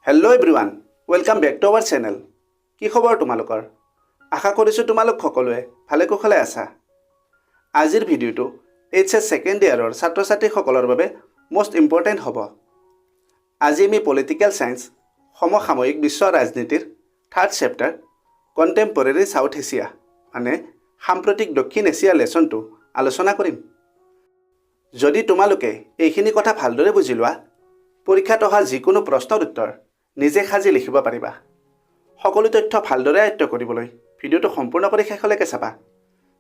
Hello' everyone, welcome back to our channel. কি খবৰ তোমালোকৰ? আশা কৰিছোঁ তোমালোক সকলোৱে ভালে কুশলে আছা। আজিৰ ভিডিঅ'টো এইচএছ ছেকেণ্ড ইয়াৰৰ ছাত্ৰ ছাত্ৰীসকলৰ বাবে মষ্ট ইম্পৰ্টেণ্ট হ'ব। আজি আমি পলিটিকেল ছায়েন্স সমসাময়িক বিশ্ব ৰাজনীতিৰ third chapter contemporary south Asia মানে সাম্প্ৰতিক দক্ষিণ এছিয়া লেচনটো আলোচনা কৰিম। যদি তোমালোকে এইখিনি কথা ভালদৰে বুজি লোৱা, পৰীক্ষাত অহা যিকোনো প্ৰশ্নৰ উত্তৰ নিজে সাজি লিখিব পাৰিবা। সকলো তথ্য ভালদৰে আয়ত্ব কৰিবলৈ ভিডিঅ'টো সম্পূৰ্ণ কৰি শেষলৈকে চাবা।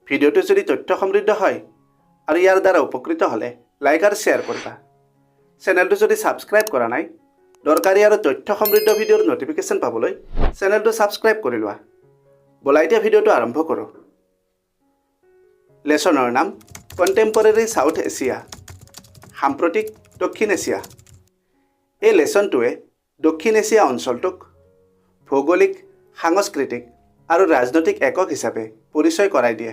ভিডিঅ'টো যদি তথ্য সমৃদ্ধ হয় আৰু ইয়াৰ দ্বাৰা উপকৃত হ'লে লাইক আৰু শ্বেয়াৰ কৰিবা। চেনেলটো যদি ছাবস্ক্ৰাইব কৰা নাই, দৰকাৰী আৰু তথ্য সমৃদ্ধ ভিডিঅ'ৰ নটিফিকেশ্যন পাবলৈ চেনেলটো ছাবস্ক্ৰাইব কৰি লোৱা। ব'লা এতিয়া ভিডিঅ'টো আৰম্ভ কৰোঁ। লেচনৰ নাম কণ্টেম্পৰেৰী ছাউথ এছিয়া, সাম্প্ৰতিক দক্ষিণ এছিয়া। এই লেচনটোৱে দক্ষিণ এছিয়া অঞ্চলটোক ভৌগোলিক, সাংস্কৃতিক আৰু ৰাজনৈতিক একক হিচাপে পৰিচয় কৰাই দিয়ে।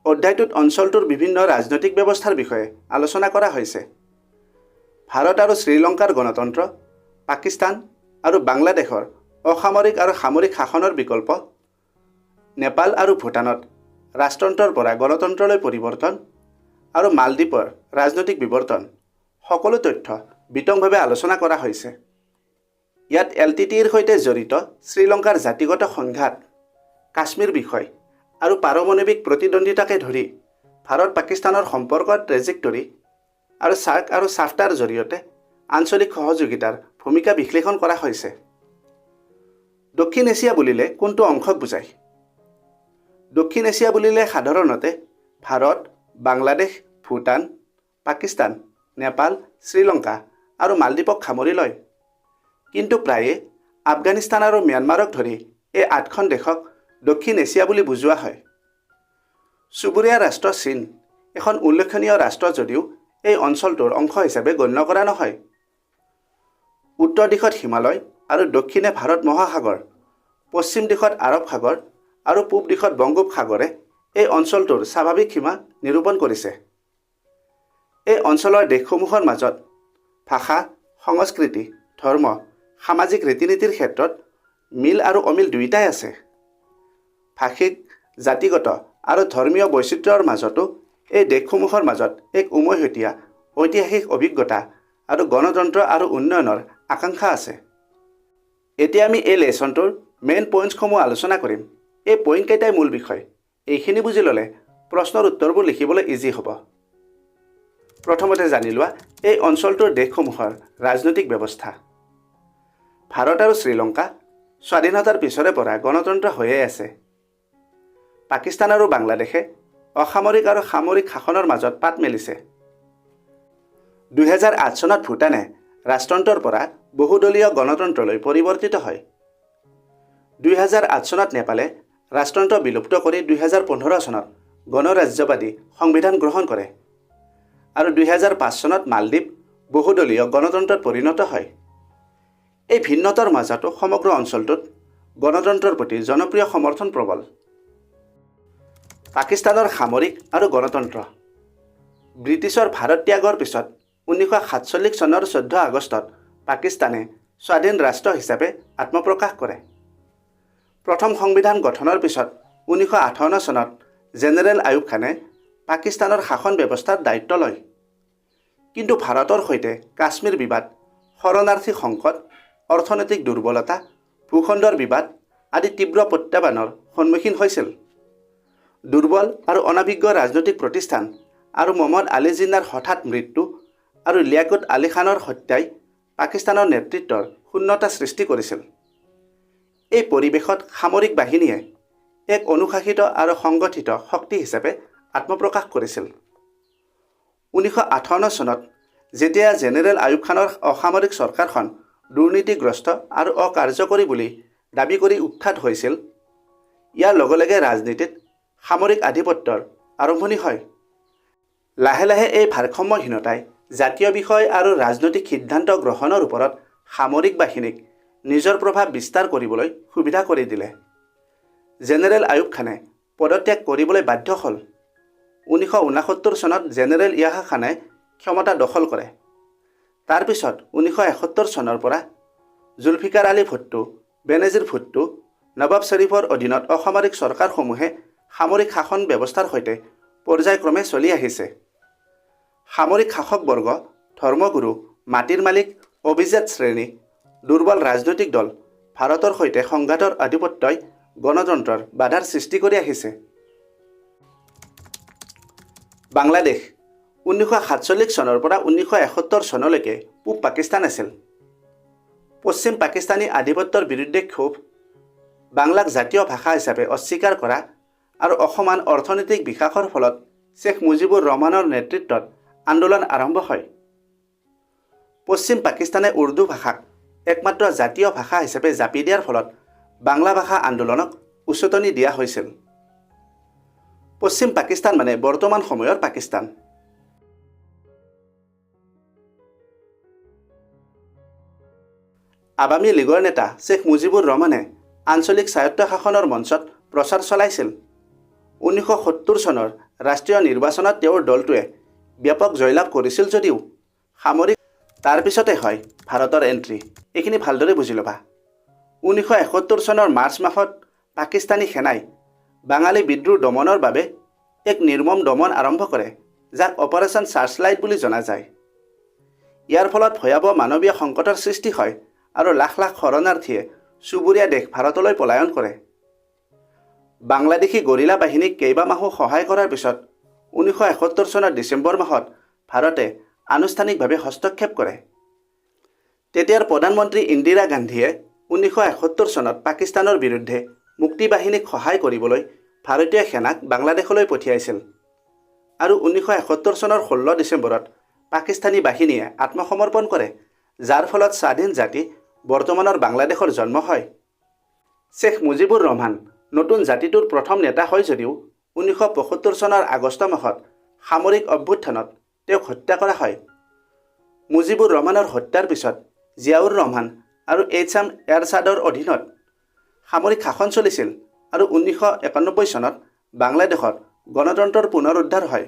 অধ্যায়টোত অঞ্চলটোৰ বিভিন্ন ৰাজনৈতিক ব্যৱস্থাৰ বিষয়ে আলোচনা কৰা হৈছে। ভাৰত আৰু শ্ৰীলংকাৰ গণতন্ত্ৰ, পাকিস্তান আৰু বাংলাদেশৰ অসামৰিক আৰু সামৰিক শাসনৰ বিকল্প, নেপাল আৰু ভূটানত ৰাজতন্ত্ৰৰ পৰা গণতন্ত্ৰলৈ পৰিৱৰ্তন আৰু মালদ্বীপৰ ৰাজনৈতিক বিৱৰ্তন সকলো তথ্য বিতংভাৱে আলোচনা কৰা হৈছে। ইয়াত LTTEৰ সৈতে জড়িত শ্ৰীলংকাৰ জাতিগত সংঘাত, কাশ্মীৰ বিষয় আৰু পাৰমাণৱিক প্ৰতিদ্বন্দ্বিতাকে ধৰি ভাৰত পাকিস্তানৰ সম্পৰ্কৰ ট্ৰেজেক্টৰী আৰু সাৰ্ক আৰু সাফটাৰ জৰিয়তে আঞ্চলিক সহযোগিতাৰ ভূমিকা বিশ্লেষণ কৰা হৈছে। দক্ষিণ এছিয়া বুলিলে কোনটো অংশক বুজায়? দক্ষিণ এছিয়া বুলিলে সাধাৰণতে ভাৰত, বাংলাদেশ, ভূটান, পাকিস্তান, নেপাল, শ্ৰীলংকা আৰু মালদ্বীপক সামৰি লয়। কিন্তু প্ৰায়ে আফগানিস্তান আৰু ম্যানমাৰক ধৰি এই 8খন দেশক দক্ষিণ এছিয়া বুলি বুজোৱা হয়। চুবুৰীয়া ৰাষ্ট্ৰ চীন এখন উল্লেখনীয় ৰাষ্ট্ৰ যদিও এই অঞ্চলটোৰ অংশ হিচাপে গণ্য কৰা নহয়। উত্তৰ দিশত হিমালয় আৰু দক্ষিণে ভাৰত মহাসাগৰ, পশ্চিম দিশত আৰৱ সাগৰ আৰু পূব দিশত বংগোপসাগৰে এই অঞ্চলটোৰ স্বাভাৱিক সীমা নিৰূপণ কৰিছে। এই অঞ্চলৰ দেশসমূহৰ মাজত ভাষা, সংস্কৃতি, ধৰ্ম, সামাজিক ৰীতি নীতিৰ ক্ষেত্ৰত মিল আৰু অমিল দুয়োটাই আছে। ভাষিক, জাতিগত আৰু ধৰ্মীয় বৈচিত্ৰ্যৰ মাজতো এই দেশসমূহৰ মাজত এক উমৈহতীয়া ঐতিহাসিক অভিজ্ঞতা আৰু গণতন্ত্ৰ আৰু উন্নয়নৰ আকাংক্ষা আছে। এতিয়া আমি এই লেচনটোৰ মেইন পইণ্টছসমূহ আলোচনা কৰিম। এই পইণ্টকেইটাই মূল বিষয়। এইখিনি বুজি ল'লে প্ৰশ্নৰ উত্তৰবোৰ লিখিবলৈ ইজি হ'ব। প্ৰথমতে জানি লোৱা এই অঞ্চলটোৰ দেশসমূহৰ ৰাজনৈতিক ব্যৱস্থা। ভাৰত আৰু শ্ৰীলংকা স্বাধীনতাৰ পিছৰে পৰা গণতন্ত্ৰ হৈয়ে আছে। পাকিস্তান আৰু বাংলাদেশে অসামৰিক আৰু সামৰিক শাসনৰ মাজত পাত মেলিছে। 2008 চনত ভূটানে ৰাজতন্ত্ৰৰ পৰা বহুদলীয় গণতন্ত্ৰলৈ পৰিৱৰ্তিত হয়। 2008 চনত নেপালে ৰাজতন্ত্ৰ বিলুপ্ত কৰি 2015 চনত গণৰাজ্যবাদী সংবিধান গ্ৰহণ কৰে আৰু 2005 চনত মালদ্বীপ বহুদলীয় গণতন্ত্ৰত পৰিণত হয়। এই ভিন্নতাৰ মাজতো সমগ্ৰ অঞ্চলটোত গণতন্ত্ৰৰ প্ৰতি জনপ্ৰিয় সমৰ্থন প্ৰবল। পাকিস্তানৰ সামৰিক আৰু গণতন্ত্ৰ। ব্ৰিটিছৰ ভাৰত ত্যাগৰ পিছত 1947 চনৰ 14 আগষ্টত পাকিস্তানে স্বাধীন ৰাষ্ট্ৰ হিচাপে আত্মপ্ৰকাশ কৰে। প্ৰথম সংবিধান গঠনৰ পিছত 1958 চনত জেনেৰেল আয়ুব খানে পাকিস্তানৰ শাসন ব্যৱস্থাৰ দায়িত্ব লয়। কিন্তু ভাৰতৰ সৈতে কাশ্মীৰ বিবাদ, শৰণাৰ্থী সংকট, অৰ্থনৈতিক দুৰ্বলতা, ভূখণ্ডৰ বিবাদ আদি তীব্ৰ প্ৰত্যাহ্বানৰ সন্মুখীন হৈছিল। দুৰ্বল আৰু অনাভিজ্ঞ ৰাজনৈতিক প্ৰতিষ্ঠান আৰু মহম্মদ আলী জিন্নাৰ হঠাৎ মৃত্যু আৰু লিয়াকত আলী খানৰ হত্যাই পাকিস্তানৰ নেতৃত্বৰ শূন্যতা সৃষ্টি কৰিছিল। এই পৰিৱেশত সামৰিক বাহিনীয়ে এক অনুশাসিত আৰু সংগঠিত শক্তি হিচাপে আত্মপ্ৰকাশ কৰিছিল। 1958 চনত যেতিয়া জেনেৰেল আয়ুব খানৰ অসামৰিক চৰকাৰখন দুৰ্নীতিগ্ৰস্ত আৰু অকাৰ্যকৰী বুলি দাবী কৰি উৎখাত হৈছিল, ইয়াৰ লগে লগে ৰাজনীতিত সামৰিক আধিপত্যৰ আৰম্ভণি হয়। লাহে লাহে এই ভাৰসাম্যহীনতাই জাতীয় বিষয় আৰু ৰাজনৈতিক সিদ্ধান্ত গ্ৰহণৰ ওপৰত সামৰিক বাহিনীক নিজৰ প্ৰভাৱ বিস্তাৰ কৰিবলৈ সুবিধা কৰি দিলে। জেনেৰেল আয়ুব খানে পদত্যাগ কৰিবলৈ বাধ্য হ'ল। 1969 চনত জেনেৰেল ইয়াহা খানে ক্ষমতা দখল কৰে। তাৰ পিছত 1971 চনৰ পৰা জুলফিকাৰ আলী ভুট্টো, বেনজীৰ ভুট্টো, নৱাব শ্বৰীফৰ অধীনত অসামৰিক চৰকাৰসমূহে সামৰিক শাসন ব্যৱস্থাৰ সৈতে পৰ্যায়ক্ৰমে চলি আহিছে। সামৰিক শাসকবৰ্গ, ধৰ্মগুৰু, মাটিৰ মালিক, অভিজাত শ্ৰেণী, দুৰ্বল ৰাজনৈতিক দল, ভাৰতৰ সৈতে সংঘাতৰ আধিপত্যই গণতন্ত্ৰৰ বাধাৰ সৃষ্টি কৰি আহিছে। বাংলাদেশ 1947 চনৰ পৰা 1971 চনলৈকে পূব পাকিস্তান আছিল। পশ্চিম পাকিস্তানী আধিপত্যৰ বিৰুদ্ধে ক্ষোভ, বাংলাক জাতীয় ভাষা হিচাপে অস্বীকাৰ কৰা আৰু অসমান অৰ্থনৈতিক বিকাশৰ ফলত শ্বেখ মুজিবুৰ ৰহমানৰ নেতৃত্বত আন্দোলন আৰম্ভ হয়। পশ্চিম পাকিস্তানে উৰ্দু ভাষাক একমাত্ৰ জাতীয় ভাষা হিচাপে জাপি দিয়াৰ ফলত বাংলা ভাষা আন্দোলনক উচতনি দিয়া হৈছিল। পশ্চিম পাকিস্তান মানে বৰ্তমান সময়ৰ পাকিস্তান। আৱামী লীগৰ নেতা শ্বেখ মুজিবুৰ ৰহমানে আঞ্চলিক স্বায়ত্তশাসনৰ মঞ্চত প্ৰচাৰ চলাইছিল। 1970 চনৰ ৰাষ্ট্ৰীয় নিৰ্বাচনত তেওঁৰ দলটোৱে ব্যাপক জয়লাভ কৰিছিল যদিও সামৰিক তাৰ পিছতে হয় ভাৰতৰ এণ্ট্ৰি। এইখিনি ভালদৰে বুজি ল'বা। 1971 চনৰ মাৰ্চ মাহত পাকিস্তানী সেনাই বাঙালী বিদ্ৰোহ দমনৰ বাবে এক নিৰ্মম দমন আৰম্ভ কৰে, যাক অপাৰেশ্যন চাৰ্চলাইট বুলি জনা যায়। ইয়াৰ ফলত ভয়াৱহ মানৱীয় সংকটৰ সৃষ্টি হয় আৰু লাখ লাখ শৰণাৰ্থীয়ে চুবুৰীয়া দেশ ভাৰতলৈ পলায়ন কৰে। বাংলাদেশী গৰিলা বাহিনীক কেইবামাহো সহায় কৰাৰ পিছত 1971 চনৰ ডিচেম্বৰ মাহত ভাৰতে আনুষ্ঠানিকভাৱে হস্তক্ষেপ কৰে। তেতিয়াৰ প্ৰধানমন্ত্ৰী ইন্দিৰা গান্ধীয়ে 1971 চনত পাকিস্তানৰ বিৰুদ্ধে মুক্তি বাহিনীক সহায় কৰিবলৈ ভাৰতীয় সেনাক বাংলাদেশলৈ পঠিয়াইছিল আৰু 1971 চনৰ 16 ডিচেম্বৰত পাকিস্তানী বাহিনীয়ে আত্মসমৰ্পণ কৰে, যাৰ ফলত স্বাধীন জাতি বৰ্তমানৰ বাংলাদেশৰ জন্ম হয়। শ্বেখ মুজিবুৰ ৰহমান নতুন জাতিটোৰ প্ৰথম নেতা হয় যদিও 1975 চনৰ আগষ্ট মাহত সামৰিক অভ্যুত্থানত তেওঁক হত্যা কৰা হয়। মুজিবুৰ ৰহমানৰ হত্যাৰ পিছত জিয়াউৰ ৰহমান আৰু এইচ.এম. এৰশ্বাদৰ অধীনত সামৰিক শাসন চলিছিল আৰু 1991 চনত বাংলাদেশত গণতন্ত্ৰৰ পুনৰুদ্ধাৰ হয়।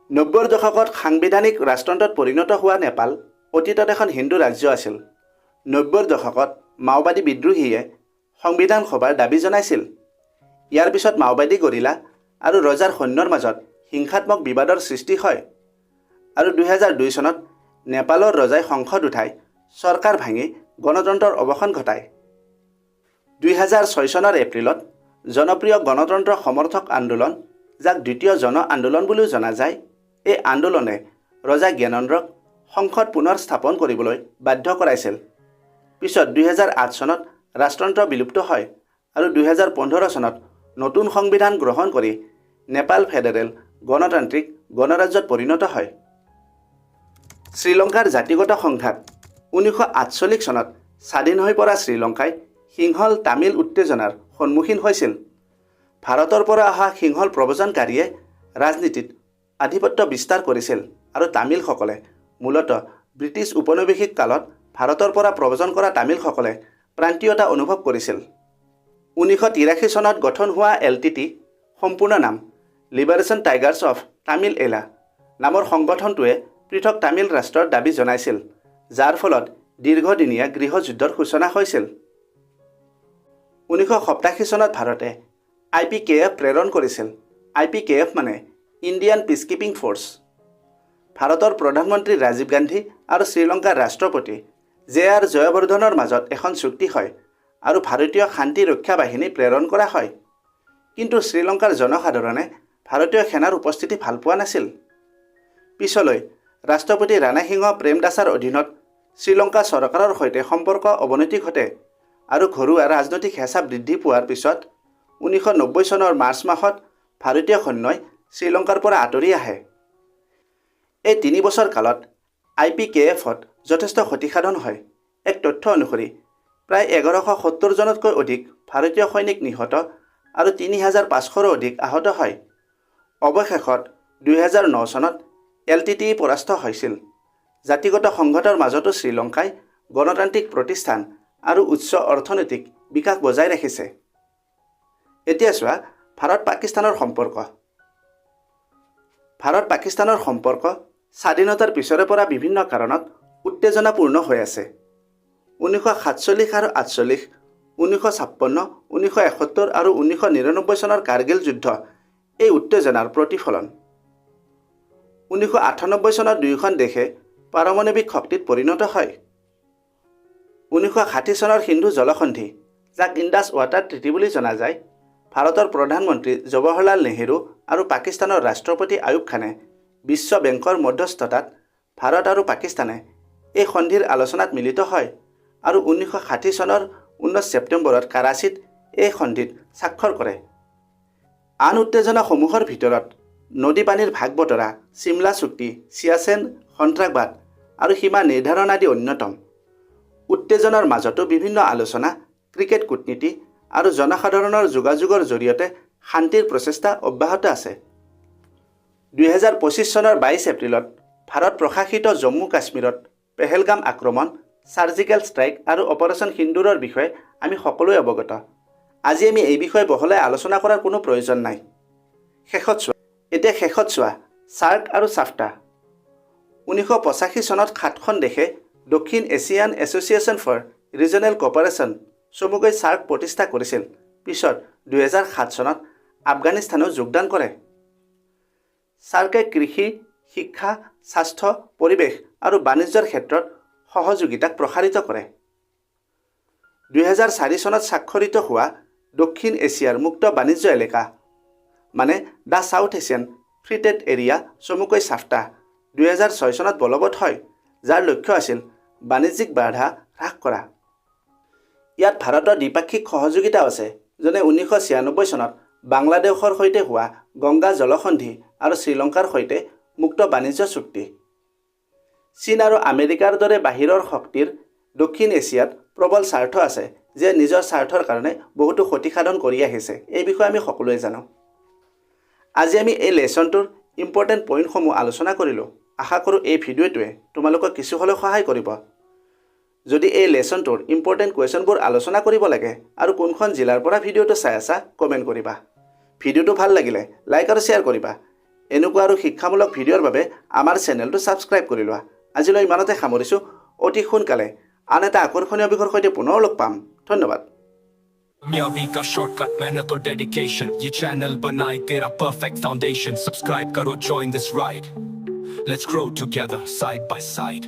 90ৰ দশকত সাংবিধানিক ৰাজতন্ত্ৰত পৰিণত হোৱা নেপাল অতীতত এখন হিন্দু ৰাজ্য আছিল। 90ৰ দশকত মাওবাদী বিদ্ৰোহীয়ে সংবিধান সভাৰ দাবী জনাইছিল। ইয়াৰ পিছত মাওবাদী গৰিলা আৰু ৰজাৰ সৈন্যৰ মাজত হিংসাত্মক বিবাদৰ সৃষ্টি হয় আৰু 2002 চনত নেপালৰ ৰজাই সংসদ উঠাই চৰকাৰ ভাঙি গণতন্ত্ৰৰ অৱসান ঘটায়। 2006 চনৰ এপ্ৰিলত জনপ্ৰিয় গণতন্ত্ৰ সমৰ্থক আন্দোলন, যাক দ্বিতীয় জন আন্দোলন বুলিও জনা যায়, এই আন্দোলনে ৰজা জ্ঞানেন্দ্ৰক সংসদ পুনৰ স্থাপন কৰিবলৈ বাধ্য কৰাইছিল। পিছত 2008 চনত ৰাজতন্ত্ৰ বিলুপ্ত হয় আৰু 2015 চনত নতুন সংবিধান গ্ৰহণ কৰি নেপাল ফেডাৰেল গণতান্ত্ৰিক গণৰাজ্যত পৰিণত হয়। শ্ৰীলংকাৰ জাতিগত সংঘাত 1948 চনত স্বাধীন হৈ পৰা শ্ৰীলংকাই সিংহল তামিল উত্তেজনাৰ সন্মুখীন হৈছিল। ভাৰতৰ পৰা অহা সিংহল প্ৰব্ৰজনকাৰীয়ে ৰাজনীতিত আধিপত্য বিস্তাৰ কৰিছিল আৰু তামিলসকলে মূলতঃ ব্ৰিটিছ উপনিৱেশিক কালত ভাৰতৰ পৰা প্ৰব্ৰজন কৰা তামিলসকলে প্ৰান্তীয়তা অনুভৱ কৰিছিল। 1983 চনত গঠন হোৱা LTT, সম্পূৰ্ণ নাম লিবাৰেশ্যন টাইগাৰ্ছ অফ তামিল এলা নামৰ সংগঠনটোৱে পৃথক তামিল ৰাষ্ট্ৰৰ দাবী জনাইছিল, যাৰ ফলত দীৰ্ঘদিনীয়া গৃহযুদ্ধৰ সূচনা হৈছিল। 1987 চনত ভাৰতে IPKF প্ৰেৰণ কৰিছিল। IPKF মানে ইণ্ডিয়ান পিচকিপিং ফ'ৰ্চ। ভাৰতৰ প্ৰধানমন্ত্ৰী ৰাজীৱ গান্ধী আৰু শ্ৰীলংকাৰ ৰাষ্ট্ৰপতি JR জয়বৰ্ধনৰ মাজত এখন চুক্তি হয় আৰু ভাৰতীয় শান্তি ৰক্ষা বাহিনী প্ৰেৰণ কৰা হয়। কিন্তু শ্ৰীলংকাৰ জনসাধাৰণে ভাৰতীয় সেনাৰ উপস্থিতি ভাল পোৱা নাছিল। পিছলৈ ৰাষ্ট্ৰপতি ৰাণা সিংহ প্ৰেমদাসাৰ অধীনত শ্ৰীলংকা চৰকাৰৰ সৈতে সম্পৰ্ক অৱনতি ঘটে আৰু ঘৰুৱা ৰাজনৈতিক হেঁচা বৃদ্ধি পোৱাৰ পিছত 1990 চনৰ মাৰ্চ মাহত ভাৰতীয় সৈন্যই শ্ৰীলংকাৰ পৰা আঁতৰি আহে। এই 3 বছৰ কালত IPKFত যথেষ্ট ক্ষতিসাধন হয়। এক তথ্য অনুসৰি প্ৰায় 1170 জনতকৈ অধিক ভাৰতীয় সৈনিক নিহত আৰু 3500ৰো অধিক আহত হয়। অৱশেষত 2009 চনত LTT পৰাস্ত হৈছিল। জাতিগত সংঘাতৰ মাজতো শ্ৰীলংকাই গণতান্ত্ৰিক প্ৰতিষ্ঠান আৰু উচ্চ অৰ্থনৈতিক বিকাশ বজাই ৰাখিছে। এতিয়া চোৱা ভাৰত পাকিস্তানৰ সম্পৰ্ক। ভাৰত পাকিস্তানৰ সম্পৰ্ক স্বাধীনতাৰ পিছৰে পৰা বিভিন্ন কাৰণত উত্তেজনাপূৰ্ণ হৈ আছে। 1947 আৰু 48, 1956, 1971 আৰু 1999 চনৰ কাৰ্গিল যুদ্ধ এই উত্তেজনাৰ প্ৰতিফলন। 1998 চনত দুয়োখন দেশে পাৰমাণৱিক শক্তিত পৰিণত হয়। 1960 চনৰ সিন্ধু জলসন্ধি, যাক ইণ্ডাছ ৱাটাৰ ট্ৰিটি বুলি জনা যায়, ভাৰতৰ প্ৰধানমন্ত্ৰী জৱাহৰলাল নেহেৰু আৰু পাকিস্তানৰ ৰাষ্ট্ৰপতি আয়ুব খানে বিশ্ব বেংকৰ মধ্যস্থতাত ভাৰত আৰু পাকিস্তানে এই সন্ধিৰ আলোচনাত মিলিত হয় আৰু 1960 চনৰ 19 ছেপ্টেম্বৰত কৰাচীত এই সন্ধিত স্বাক্ষৰ কৰে। আন উত্তেজনাসমূহৰ ভিতৰত নদী পানীৰ ভাগ বতৰা, চিমলা চুক্তি, চিয়াচেন সন্ত্ৰাসবাদ আৰু সীমা নিৰ্ধাৰণ আদি অন্যতম। উত্তেজনাৰ মাজতো বিভিন্ন আলোচনা, ক্ৰিকেট কূটনীতি আৰু জনসাধাৰণৰ যোগাযোগৰ জৰিয়তে শান্তিৰ প্ৰচেষ্টা অব্যাহত আছে। 2025 চনৰ 22 এপ্ৰিলত ভাৰত প্ৰশাসিত জম্মু কাশ্মীৰত পেহেলগাম আক্ৰমণ, চাৰ্জিকেল ষ্ট্ৰাইক আৰু অপাৰেশ্যন সিন্দুৰৰ বিষয়ে আমি সকলোৱে অৱগত। আজি আমি এই বিষয়ে বহলাই আলোচনা কৰাৰ কোনো প্ৰয়োজন নাই। শেষত চোৱা চাৰ্ক আৰু চাফটা। 1985 চনত 7খন দেশে দক্ষিণ Asian association for regional cooperation চমুকৈ চাৰ্ক প্ৰতিষ্ঠা কৰিছিল। পিছত 2007 চনত আফগানিস্তানেও যোগদান কৰে। চাৰ্কে কৃষি, শিক্ষা, স্বাস্থ্য, পৰিৱেশ আৰু বাণিজ্যৰ ক্ষেত্ৰত সহযোগিতাক প্ৰসাৰিত কৰে। 2004 চনত স্বাক্ষৰিত হোৱা দক্ষিণ এছিয়াৰ মুক্ত বাণিজ্য এলেকা মানে the south Asian free trade area চমুকৈ চাফটা 2006 চনত বলবৎ হয়, যাৰ লক্ষ্য আছিল বাণিজ্যিক বাধা হ্ৰাস কৰা। ইয়াত ভাৰতৰ দ্বিপাক্ষিক সহযোগিতাও আছে, যেনে 1996 চনত বাংলাদেশৰ সৈতে হোৱা গংগা জলসন্ধি আৰু শ্ৰীলংকাৰ সৈতে মুক্ত বাণিজ্য চুক্তি। চীন আৰু আমেৰিকাৰ দৰে বাহিৰৰ শক্তিৰ দক্ষিণ এছিয়াত প্ৰবল স্বাৰ্থ আছে, যে নিজৰ স্বাৰ্থৰ কাৰণে বহুতো ক্ষতিসাধন কৰি আহিছে। এই বিষয়ে আমি সকলোৱে জানো। আজি আমি এই লেচনটোৰ ইম্পৰ্টেণ্ট পইণ্টসমূহ আলোচনা কৰিলোঁ। আশা কৰোঁ এই ভিডিঅ'টোৱে তোমালোকক কিছু হ'লেও সহায় কৰিব। যদি এই লেচনটোৰ ইম্পৰ্টেণ্ট কুৱেশ্যনবোৰ আলোচনা কৰিব লাগে আৰু কোনখন জিলাৰ পৰা ভিডিঅ'টো চাই আছা কমেণ্ট কৰিবা। ভিডিঅ'টো ভাল লাগিলে লাইক আৰু শ্বেয়াৰ কৰিবা। এনেকুৱা আৰু শিক্ষামূলক ভিডিঅ'ৰ বাবে আমাৰ চেনেলটো ছাবস্ক্ৰাইব কৰি লোৱা। আজিলৈ ইমানতে সামৰিছোঁ। অতি সোনকালে আন এটা আকৰ্ষণীয় বিষয়ৰ সৈতে পুনৰ লগ পাম। ধন্যবাদ। कामयाबी का शॉर्टकट, मेहनत और डेडिकेशन, ये चैनल बनाए तेरा परफेक्ट फाउंडेशन। सब्सक्राइब करो, join this ride, let's grow together side by side।